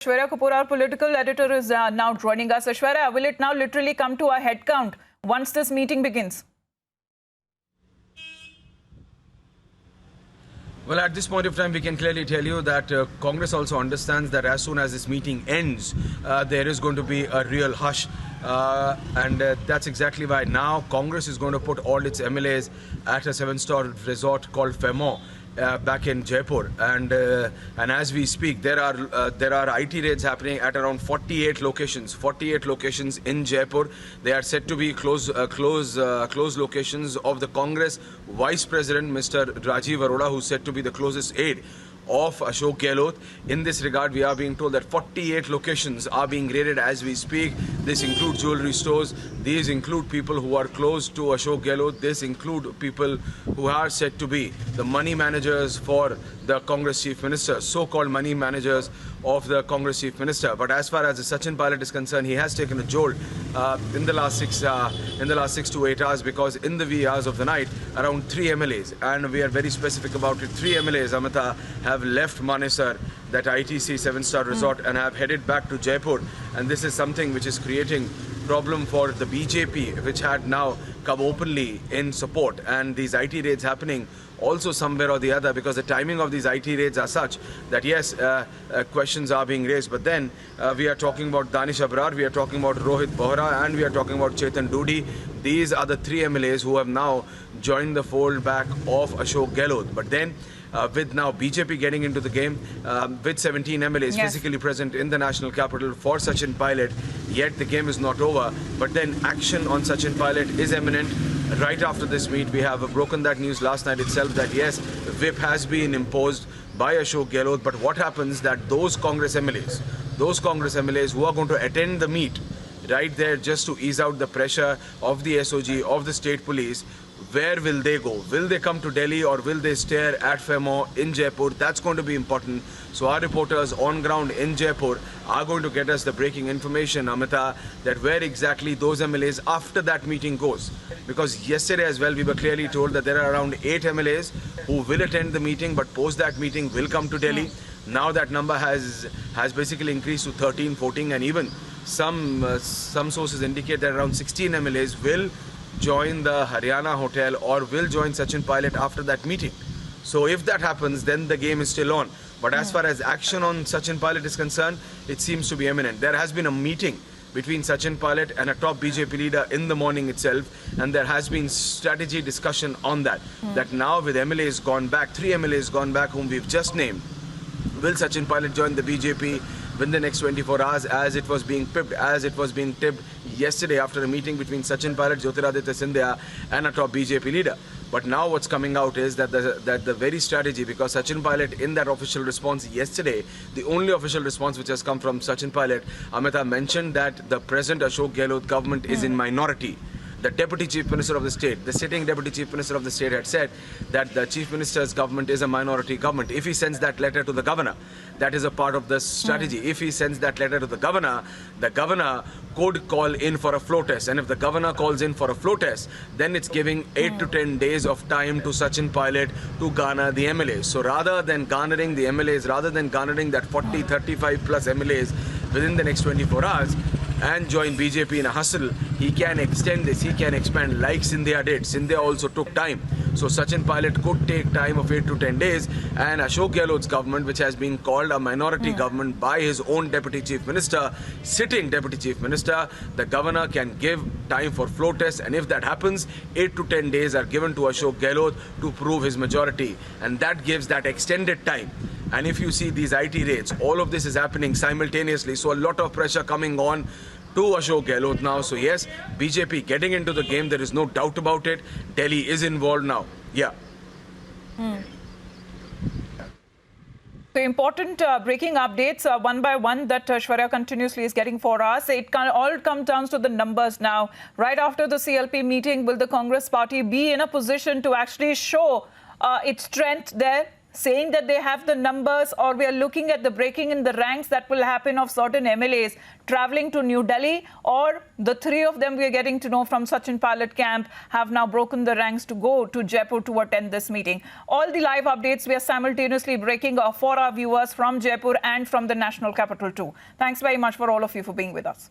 Aishwarya Kapoor, our political editor, is now joining us. Aishwarya, will it now literally come to a head count once this meeting begins? Well, at this point of time, we can clearly tell you that Congress also understands that as soon as this meeting ends, there is going to be a real hush. And that's exactly why now Congress is going to put all its MLAs at a 7-star resort called Fairmont back in Jaipur. And as we speak, there are IT raids happening at around 48 locations. 48 locations in Jaipur. They are said to be close locations of the Congress Vice President, Mr. Rajiv Arora, who's said to be the closest aide of Ashok Gehlot. In this regard, we are being told that 48 locations are being raided as we speak. This includes jewelry stores. These include people who are close to Ashok Gehlot. This include people who are said to be the money managers for the Congress Chief Minister, so-called money managers of the Congress Chief Minister. But as far as the Sachin pilot is concerned, he has taken a jolt in the last 6 to 8 hours, because in the wee hours of the night, around 3 MLAs, and we are very specific about it, 3 MLAs, Amita, have left Manesar, that ITC 7-star resort, and have headed back to Jaipur. And this is something which is creating problem for the BJP, which had now come openly in support. And these IT raids happening also somewhere or the other, because the timing of these IT raids are such that yes, questions are being raised. But then we are talking about Danish Abrar, we are talking about Rohit Bohra, and we are talking about Chetan Dudi. These are the 3 MLAs who have now joined the fold back of Ashok Gehlot. But then with now BJP getting into the game, with 17 MLAs physically present in the national capital for Sachin pilot, yet the game is not over. But then action on Sachin pilot is imminent. Right after this meet, we have broken that news last night itself that yes, whip has been imposed by Ashok Gehlot. But what happens that those Congress MLAs who are going to attend the meet right there just to ease out the pressure of the SOG, of the state police, where will they go? Will they come to Delhi or will they stare at Fairmont in Jaipur? That's going to be important. So our reporters on ground in Jaipur are going to get us the breaking information, Amita, that where exactly those MLAs after that meeting goes. Because yesterday as well, we were clearly told that there are around 8 MLAs who will attend the meeting, but post that meeting will come to Delhi. Now that number has basically increased to 13, 14, and even some sources indicate that around 16 MLAs will join the Haryana hotel or will join Sachin pilot after that meeting. So if that happens, then the game is still on. But as far as action on Sachin pilot is concerned, it seems to be imminent. There has been a meeting between Sachin pilot and a top BJP leader in the morning itself, and there has been strategy discussion on that. That now with MLAs gone back, 3 MLAs gone back whom we've just named, will Sachin pilot join the BJP within the next 24 hours, as it was being tipped yesterday after a meeting between Sachin pilot, Jyotiraditya Scindia, and a top BJP leader. But now what's coming out is that the very strategy, because Sachin pilot in that official response yesterday, the only official response which has come from Sachin pilot, Amita, mentioned that the present Ashok Gehlot government is in minority. The Deputy Chief Minister of the state, the sitting Deputy Chief Minister of the state, had said that the Chief Minister's government is a minority government. If he sends that letter to the governor, that is a part of the strategy. If he sends that letter to the governor could call in for a flow test. And if the governor calls in for a flow test, then it's giving 8 to 10 days of time to Sachin pilot to garner the MLAs. So rather than garnering the MLAs, rather than garnering that 40, 35 plus MLAs within the next 24 hours, and join BJP in a hustle, he can extend this, he can expand like Scindia did. Scindia also took time. So Sachin pilot could take time of 8 to 10 days, and Ashok Gehlot's government, which has been called a minority government by his own Deputy Chief Minister, sitting Deputy Chief Minister, the governor can give time for flow tests, and if that happens, 8 to 10 days are given to Ashok Gehlot to prove his majority, and that gives that extended time. And if you see these IT raids, all of this is happening simultaneously. So a lot of pressure coming on to Ashok Gehlot now. So yes, BJP getting into the game, there is no doubt about it. Delhi is involved now. Yeah. So important breaking updates one by one that Aishwarya continuously is getting for us. It all comes down to the numbers now. Right after the CLP meeting, will the Congress party be in a position to actually show its strength there? saying that they have the numbers, or we are looking at the breaking in the ranks that will happen of certain MLAs traveling to New Delhi, or the three of them we are getting to know from Sachin pilot camp have now broken the ranks to go to Jaipur to attend this meeting. All the live updates we are simultaneously breaking for our viewers from Jaipur and from the national capital too. Thanks very much for all of you for being with us.